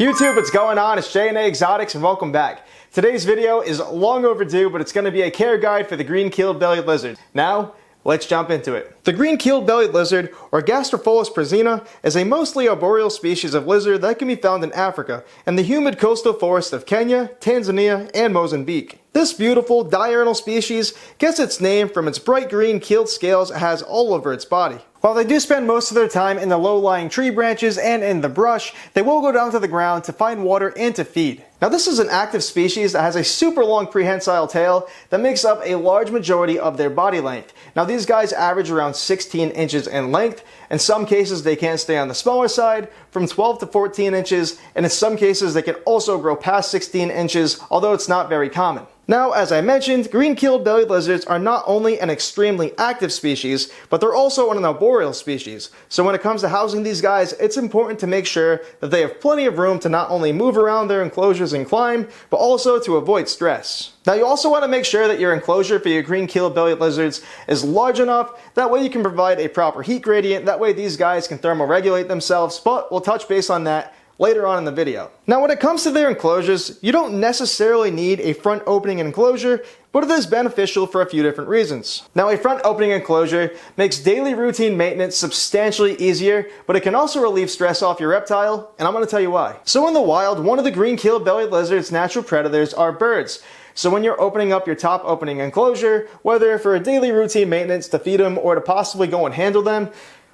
YouTube, what's going on? It's J&A Exotics and welcome back. Today's video is long overdue, but it's going to be a care guide for the Green Keeled Bellied Lizard. Now, let's jump into it. The Green Keeled Bellied Lizard, or Gastropholis praesina, is a mostly arboreal species of lizard that can be found in Africa and the humid coastal forests of Kenya, Tanzania, and Mozambique. This beautiful diurnal species gets its name from its bright green keeled scales it has all over its body. While they do spend most of their time in the low-lying tree branches and in the brush, they will go down to the ground to find water and to feed. Now this is an active species that has a super long prehensile tail that makes up a large majority of their body length. Now these guys average around 16 inches in length. In some cases they can stay on the smaller side, from 12 to 14 inches, and in some cases they can also grow past 16 inches, although it's not very common. Now, as I mentioned, green keeled bellied lizards are not only an extremely active species, but they're also an arboreal species. So when it comes to housing these guys, it's important to make sure that they have plenty of room to not only move around their enclosures and climb, but also to avoid stress. Now you also want to make sure that your enclosure for your green keeled bellied lizards is large enough, that way you can provide a proper heat gradient, that way these guys can thermoregulate themselves, but we'll touch base on that later on in the video. Now when it comes to their enclosures, you don't necessarily need a front opening enclosure, but it is beneficial for a few different reasons. Now a front opening enclosure makes daily routine maintenance substantially easier, but it can also relieve stress off your reptile, and I'm going to tell you why. So in the wild, one of the green keeled bellied lizard's natural predators are birds. So when you're opening up your top opening enclosure, whether for a daily routine maintenance to feed them or to possibly go and handle them,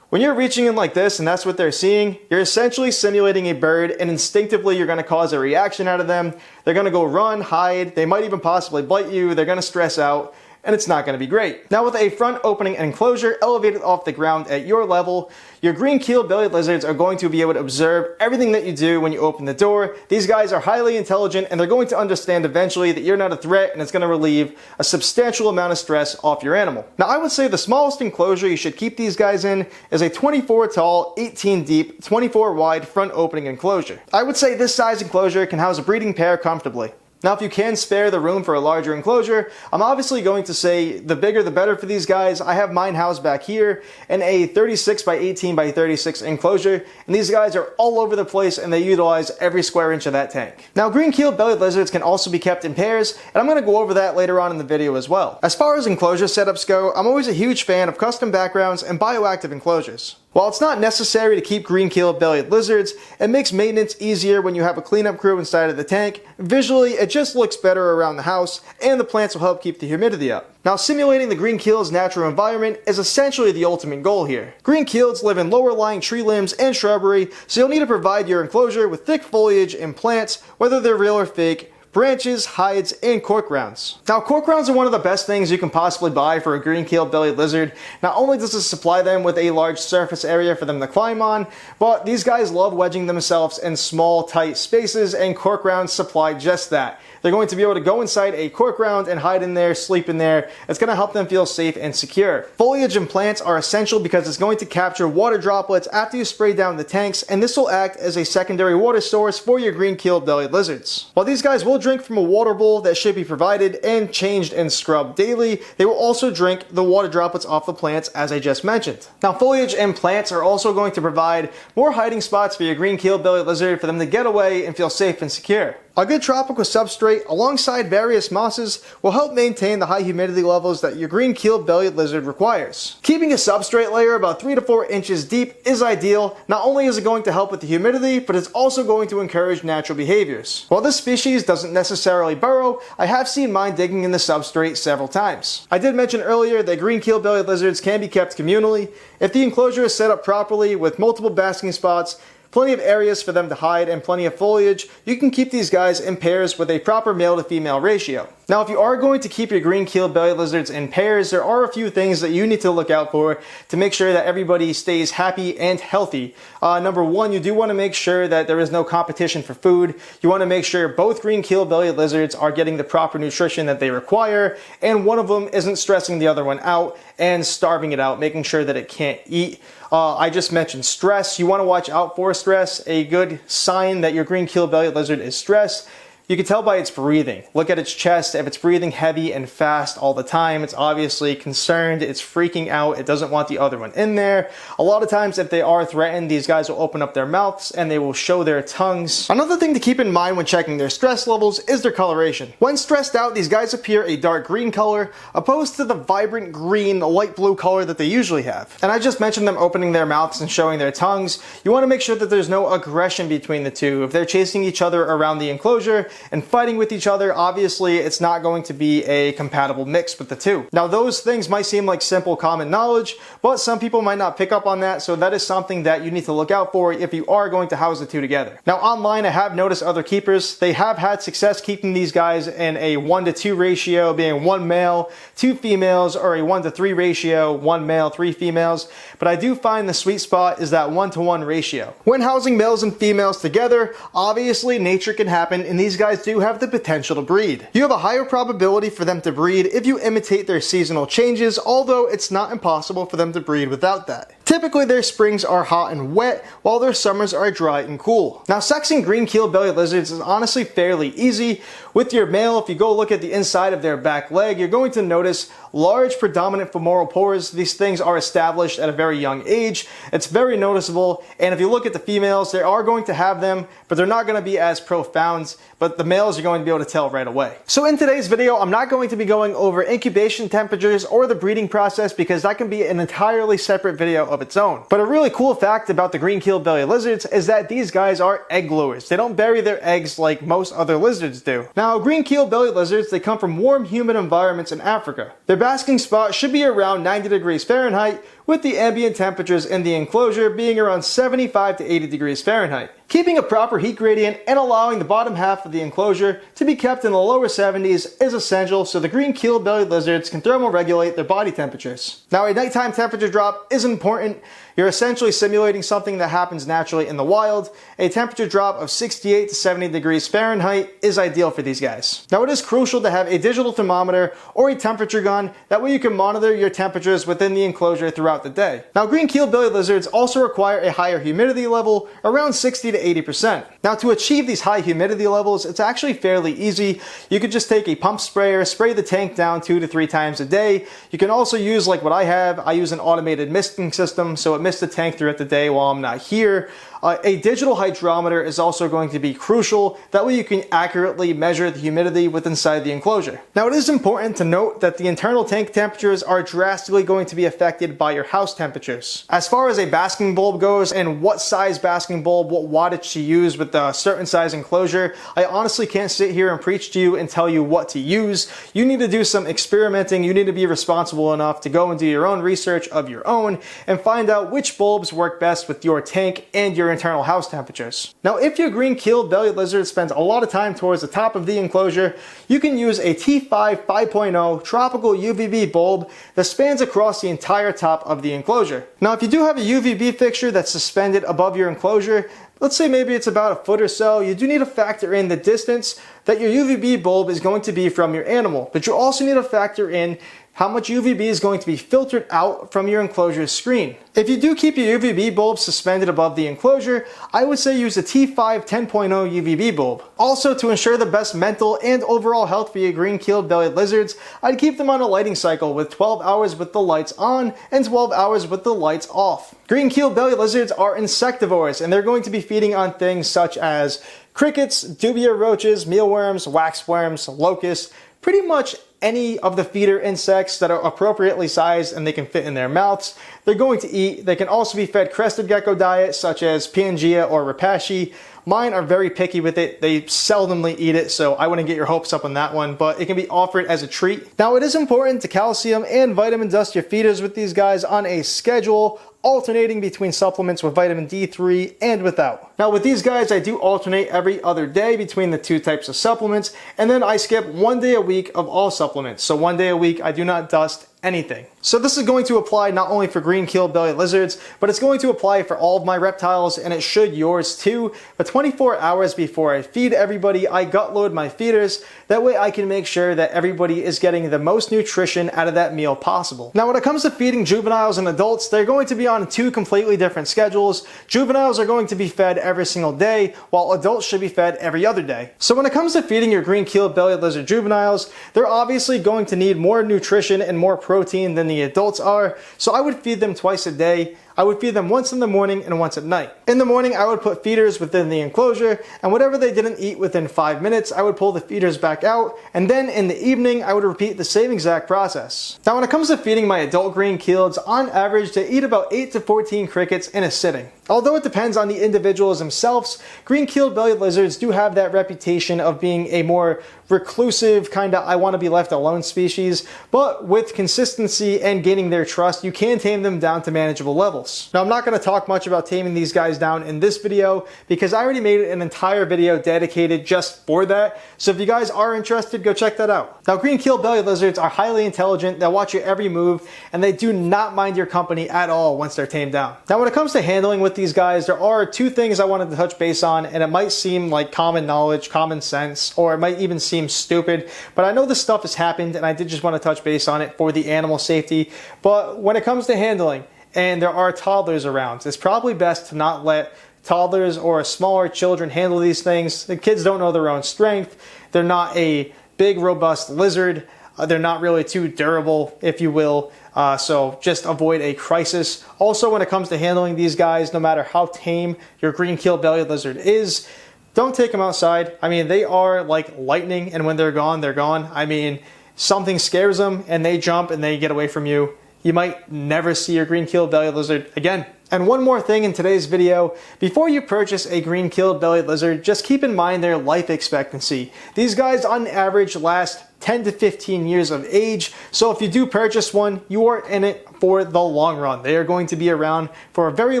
when you're reaching in like this and that's what they're seeing, you're essentially simulating a bird, and instinctively you're going to cause a reaction out of them. They're going to go run, hide, they might even possibly bite you, they're going to stress out, and it's not going to be great. Now with a front opening enclosure elevated off the ground at your level, your green keeled bellied lizards are going to be able to observe everything that you do when you open the door. These guys are highly intelligent and they're going to understand eventually that you're not a threat, and it's going to relieve a substantial amount of stress off your animal. Now I would say the smallest enclosure you should keep these guys in is a 24 tall, 18 deep, 24 wide front opening enclosure. I would say this size enclosure can house a breeding pair comfortably. Now if you can spare the room for a larger enclosure, I'm obviously going to say the bigger the better for these guys. I have mine housed back here in a 36 by 18 by 36 enclosure, and these guys are all over the place and they utilize every square inch of that tank. Now green keeled bellied lizards can also be kept in pairs, and I'm going to go over that later on in the video as well. As far as enclosure setups go, I'm always a huge fan of custom backgrounds and bioactive enclosures. While it's not necessary to keep green keeled bellied lizards, it makes maintenance easier when you have a cleanup crew inside of the tank. Visually, it just looks better around the house, and the plants will help keep the humidity up. Now simulating the green keeled's natural environment is essentially the ultimate goal here. Green keeleds live in lower lying tree limbs and shrubbery, so you'll need to provide your enclosure with thick foliage and plants, whether they're real or fake, branches, hides, and cork rounds. Now cork rounds are one of the best things you can possibly buy for a green keeled bellied lizard. Not only does it supply them with a large surface area for them to climb on, but these guys love wedging themselves in small tight spaces, and cork rounds supply just that. They're going to be able to go inside a cork round and hide in there, sleep in there. It's going to help them feel safe and secure. Foliage and plants are essential because it's going to capture water droplets after you spray down the tanks, and this will act as a secondary water source for your green keeled bellied lizards. While these guys will drink from a water bowl that should be provided and changed and scrubbed daily, they will also drink the water droplets off the plants as I just mentioned. Now foliage and plants are also going to provide more hiding spots for your green keeled bellied lizard for them to get away and feel safe and secure. A good tropical substrate alongside various mosses will help maintain the high humidity levels that your green keeled bellied lizard requires. Keeping a substrate layer about 3 to 4 inches deep is ideal. Not only is it going to help with the humidity, but it's also going to encourage natural behaviors. While this species doesn't necessarily burrow, I have seen mine digging in the substrate several times. I did mention earlier that green keeled bellied lizards can be kept communally. If the enclosure is set up properly with multiple basking spots, plenty of areas for them to hide, and plenty of foliage, you can keep these guys in pairs with a proper male to female ratio. Now if you are going to keep your green keeled bellied lizards in pairs, there are a few things that you need to look out for to make sure that everybody stays happy and healthy. Number one, you do want to make sure that there is no competition for food. You want to make sure both green keeled bellied lizards are getting the proper nutrition that they require, and one of them isn't stressing the other one out and starving it out, making sure that it can't eat. I just mentioned stress. You want to watch out for stress. A good sign that your green keeled bellied lizard is stressed You can tell by its breathing. Look at its chest. If it's breathing heavy and fast all the time, it's obviously concerned, it's freaking out, it doesn't want the other one in there. A lot of times if they are threatened, these guys will open up their mouths and they will show their tongues. Another thing to keep in mind when checking their stress levels is their coloration. When stressed out, these guys appear a dark green color, opposed to the vibrant green, light blue color that they usually have. And I just mentioned them opening their mouths and showing their tongues. You want to make sure that there's no aggression between the two. If they're chasing each other around the enclosure and fighting with each other, obviously it's not going to be a compatible mix with the two. Now those things might seem like simple common knowledge, but some people might not pick up on that, so that is something that you need to look out for if you are going to house the two together. Now online I have noticed other keepers, they have had success keeping these guys in a 1-to-2 ratio, being 1 male, 2 females, or a 1-to-3 ratio, 1 male, 3 females, but I do find the sweet spot is that 1-to-1 ratio. When housing males and females together, obviously nature can happen and these guys do have the potential to breed. You have a higher probability for them to breed if you imitate their seasonal changes, although it's not impossible for them to breed without that. Typically their springs are hot and wet, while their summers are dry and cool. Now sexing green keeled bellied lizards is honestly fairly easy. With your male, if you go look at the inside of their back leg, you're going to notice large predominant femoral pores. These things are established at a very young age. It's very noticeable, and if you look at the females, they are going to have them, but they're not going to be as profound, but the males are going to be able to tell right away. So in today's video, I'm not going to be going over incubation temperatures or the breeding process because that can be an entirely separate video of its own. But a really cool fact about the green keeled bellied lizards is that these guys are egg gluers. They don't bury their eggs like most other lizards do. Now, green keeled bellied lizards, they come from warm, humid environments in Africa. Their basking spot should be around 90 degrees Fahrenheit, with the ambient temperatures in the enclosure being around 75 to 80 degrees Fahrenheit. Keeping a proper heat gradient and allowing the bottom half of the enclosure to be kept in the lower 70s is essential so the green keeled bellied lizards can thermoregulate their body temperatures. Now a nighttime temperature drop is important. You're essentially simulating something that happens naturally in the wild. A temperature drop of 68 to 70 degrees Fahrenheit is ideal for these guys. Now it is crucial to have a digital thermometer or a temperature gun, that way you can monitor your temperatures within the enclosure throughout the day. Now green keeled bellied lizards also require a higher humidity level, around 60 to 80%. Now to achieve these high humidity levels, it's actually fairly easy. You could just take a pump sprayer, spray the tank down 2 to 3 times a day. You can also use like what I have. I use an automated misting system, so it mists the tank throughout the day while I'm not here. A digital hydrometer is also going to be crucial. That way you can accurately measure the humidity within inside the enclosure. Now it is important to note that the internal tank temperatures are drastically going to be affected by your house temperatures. As far as a basking bulb goes and what size basking bulb, what wattage to use with a certain size enclosure, I honestly can't sit here and preach to you and tell you what to use. You need to do some experimenting. You need to be responsible enough to go and do your own research of your own and find out which bulbs work best with your tank and your internal house temperatures. Now if your green keeled bellied lizard spends a lot of time towards the top of the enclosure, you can use a T5 5.0 tropical UVB bulb that spans across the entire top of the enclosure. Now if you do have a UVB fixture that's suspended above your enclosure, let's say maybe it's about a foot or so, you do need to factor in the distance that your UVB bulb is going to be from your animal, but you also need to factor in how much UVB is going to be filtered out from your enclosure screen. If you do keep your UVB bulb suspended above the enclosure, I would say use a T5 10.0 UVB bulb. Also, to ensure the best mental and overall health for your green keeled bellied lizards, I'd keep them on a lighting cycle with 12 hours with the lights on and 12 hours with the lights off. Green keeled bellied lizards are insectivores, and they're going to be feeding on things such as crickets, dubia roaches, mealworms, waxworms, locusts, pretty much any of the feeder insects that are appropriately sized and they can fit in their mouths, they're going to eat. They can also be fed crested gecko diet such as Pangea or Rapashi. Mine are very picky with it. They seldomly eat it, so I wouldn't get your hopes up on that one, but it can be offered as a treat. Now it is important to calcium and vitamin dust your feeders with these guys on a schedule, alternating between supplements with vitamin D3 and without. Now with these guys, I do alternate every other day between the two types of supplements, and then I skip 1 day a week of all supplements. So 1 day a week I do not dust anything. So this is going to apply not only for green keeled bellied lizards, but it's going to apply for all of my reptiles, and it should yours too. But 24 hours before I feed everybody, I gut load my feeders. That way I can make sure that everybody is getting the most nutrition out of that meal possible. Now when it comes to feeding juveniles and adults, they're going to be on two completely different schedules. Juveniles are going to be fed every single day, while adults should be fed every other day. So when it comes to feeding your green keeled bellied lizard juveniles, they're obviously going to need more nutrition and more protein than the adults are, so I would feed them twice a day. I would feed them once in the morning and once at night. In the morning, I would put feeders within the enclosure, and whatever they didn't eat within 5 minutes, I would pull the feeders back out, and then in the evening, I would repeat the same exact process. Now when it comes to feeding my adult green keeleds, on average, they eat about 8 to 14 crickets in a sitting. Although it depends on the individuals themselves, green keeled bellied lizards do have that reputation of being a more reclusive, kinda I want to be left alone species, but with consistency and gaining their trust, you can tame them down to manageable levels. Now I'm not going to talk much about taming these guys down in this video because I already made an entire video dedicated just for that, so if you guys are interested, go check that out. Now green keeled bellied lizards are highly intelligent, they'll watch your every move, and they do not mind your company at all once they're tamed down. Now when it comes to handling with these guys, there are two things I wanted to touch base on, and it might seem like common knowledge, common sense, or it might even seem stupid, but I know this stuff has happened and I did just want to touch base on it for the animal safety. But when it comes to handling, and there are toddlers around, it's probably best to not let toddlers or smaller children handle these things. The kids don't know their own strength. They're not a big, robust lizard. They're not really too durable, if you will. So just avoid a crisis. Also, when it comes to handling these guys, no matter how tame your green keeled bellied lizard is, don't take them outside. I mean, they are like lightning, and when they're gone, they're gone. I mean, something scares them and they jump and they get away from you. You might never see your green keeled bellied lizard again. And one more thing in today's video, before you purchase a green keeled bellied lizard, just keep in mind their life expectancy. These guys on average last 10 to 15 years of age, so if you do purchase one, you are in it for the long run. They are going to be around for a very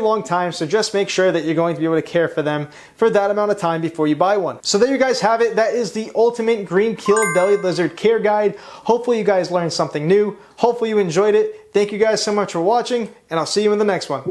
long time, so just make sure that you're going to be able to care for them for that amount of time before you buy one. So there you guys have it. That is the ultimate green keeled bellied lizard care guide. Hopefully you guys learned something new. Hopefully you enjoyed it. Thank you guys so much for watching, and I'll see you in the next one.